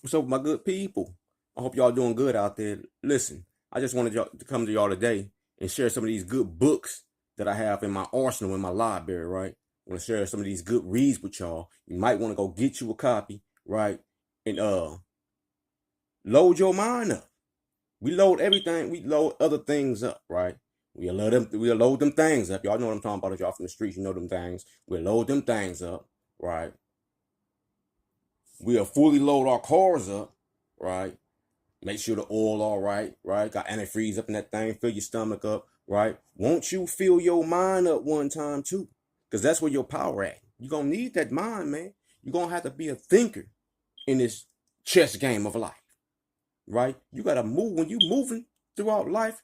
What's up, my good people? I hope y'all doing good out there. Listen, I just wanted y'all to come to y'all today and share some of these good books that I have in my arsenal in my library, right? I want to share some of these good reads with y'all. You might want to go get you a copy, right? And load your mind up. We load everything, we load other things up, right? We'll load them things up. Y'all know what I'm talking about. If y'all from the streets, you know them things. We'll load them things up, right? We'll fully load our cars up, right? Make sure the oil all right, right? Got antifreeze up in that thing. Fill your stomach up, right? Won't you fill your mind up one time too? Because that's where your power at. You're going to need that mind, man. You're going to have to be a thinker in this chess game of life, right? You got to move. When you moving throughout life,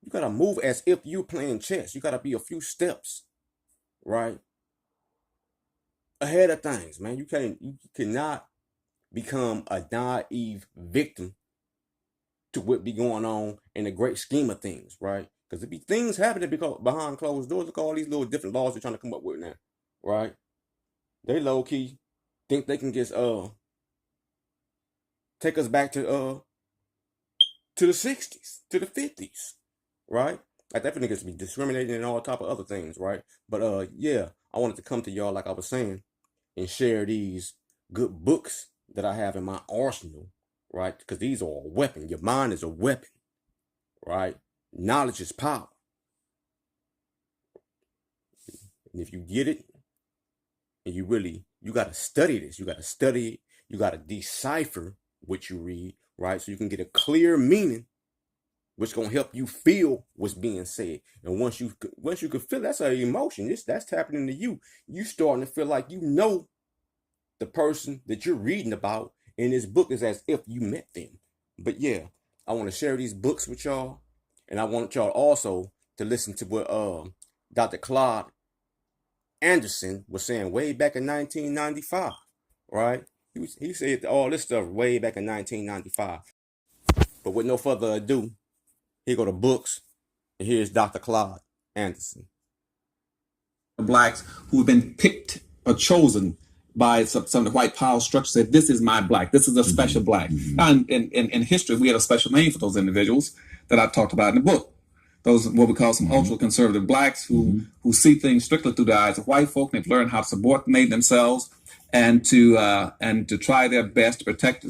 you got to move as if you're playing chess. You got to be a few steps, right? Ahead of things, man. You cannot become a naive victim to what be going on in the great scheme of things, right? Because there be things happening because behind closed doors. Look at all these little different laws they're trying to come up with now, right? They low key think they can just take us back to the 60s, to the 50s, right? Like that niggas be discriminating and all type of other things, right? But yeah, I wanted to come to y'all like I was saying and share these good books that I have in my arsenal, right? Because these are a weapon. Your mind is a weapon, right? Knowledge is power. And if you get it, and you got to study this. You got to study it. You got to decipher what you read, right? So you can get a clear meaning, which going to help you feel what's being said. And once you can feel, that's an emotion. That's tapping into you. You starting to feel like you know the person that you're reading about in this book is as if you met them. But yeah, I want to share these books with y'all. And I want y'all also to listen to what Dr. Claude Anderson was saying way back in 1995, right? He said all this stuff way back in 1995. But with no further ado, here go the books. And here's Dr. Claude Anderson. Blacks who've been picked or chosen by some of the white power structure said, this is my black, this is a special black. And in history, we had a special name for those individuals that I talked about in the book. Those what we call some ultra-conservative blacks who see things strictly through the eyes of white folk, and they've learned how to subordinate themselves and to try their best to protect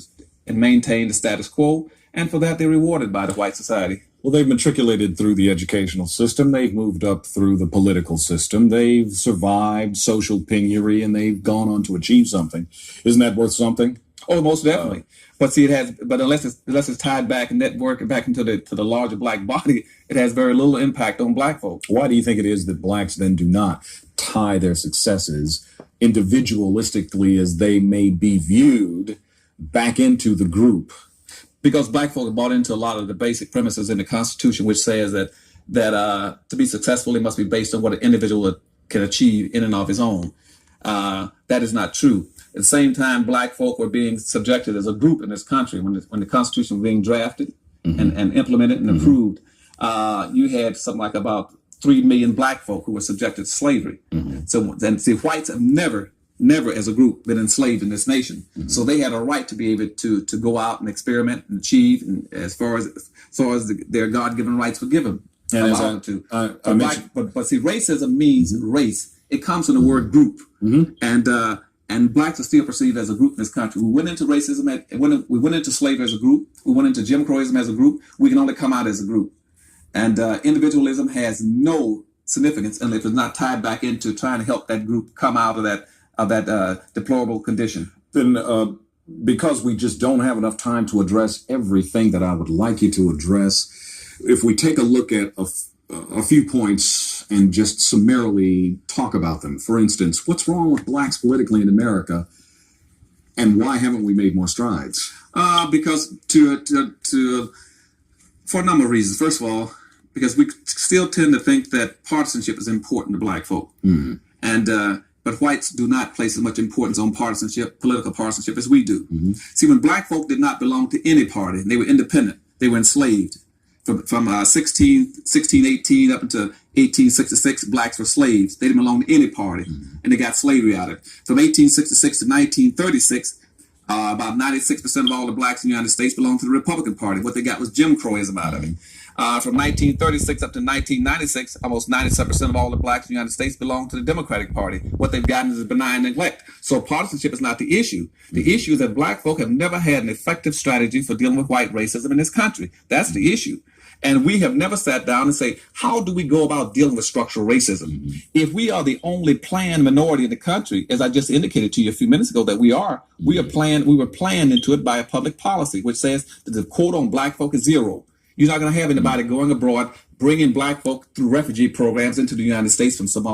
and maintain the status quo. And for that, they're rewarded by the white society. Well, they've matriculated through the educational system. They've moved up through the political system. They've survived social penury, and they've gone on to achieve something. Isn't that worth something? Oh, most definitely. But see, unless it's tied back and networked back into the larger black body, it has very little impact on black folks. Why do you think it is that blacks then do not tie their successes individualistically as they may be viewed back into the group? Because black folk have bought into a lot of the basic premises in the Constitution, which says that to be successful, it must be based on what an individual can achieve in and of his own. That is not true. At the same time, black folk were being subjected as a group in this country when the Constitution was being drafted and implemented and approved. You had something like about 3 million black folk who were subjected to slavery. So, and see, whites have never as a group been enslaved in this nation. So they had a right to be able to go out and experiment and achieve, and as far as their God-given rights were given. And but see, racism means race. It comes from the word group, and blacks are still perceived as a group in this country. We went into racism, we went into slavery as a group. We went into Jim Crowism as a group. We can only come out as a group, and individualism has no significance unless it's not tied back into trying to help that group come out of that deplorable condition. Then because we just don't have enough time to address everything that I would like you to address, if we take a look at a few points and just summarily talk about them. For instance, what's wrong with blacks politically in America, and why haven't we made more strides? Because for a number of reasons. First of all, because we still tend to think that partisanship is important to black folk. But whites do not place as much importance on partisanship, political partisanship, as we do. See, when black folk did not belong to any party, they were independent, they were enslaved. from 1618 up until 1866, blacks were slaves. They didn't belong to any party, and they got slavery out of it. From 1866 to 1936, about 96% of all the blacks in the United States belonged to the Republican Party. What they got was Jim Crowism out of it. From 1936 up to 1996, almost 97% of all the blacks in the United States belong to the Democratic Party. What they've gotten is benign neglect. So partisanship is not the issue. The issue is that black folk have never had an effective strategy for dealing with white racism in this country. That's the issue. And we have never sat down and say, how do we go about dealing with structural racism? If we are the only planned minority in the country, as I just indicated to you a few minutes ago that we were planned into it by a public policy, which says that the quote on black folk is zero. You're not going to have anybody going abroad, bringing black folk through refugee programs into the United States from Somalia.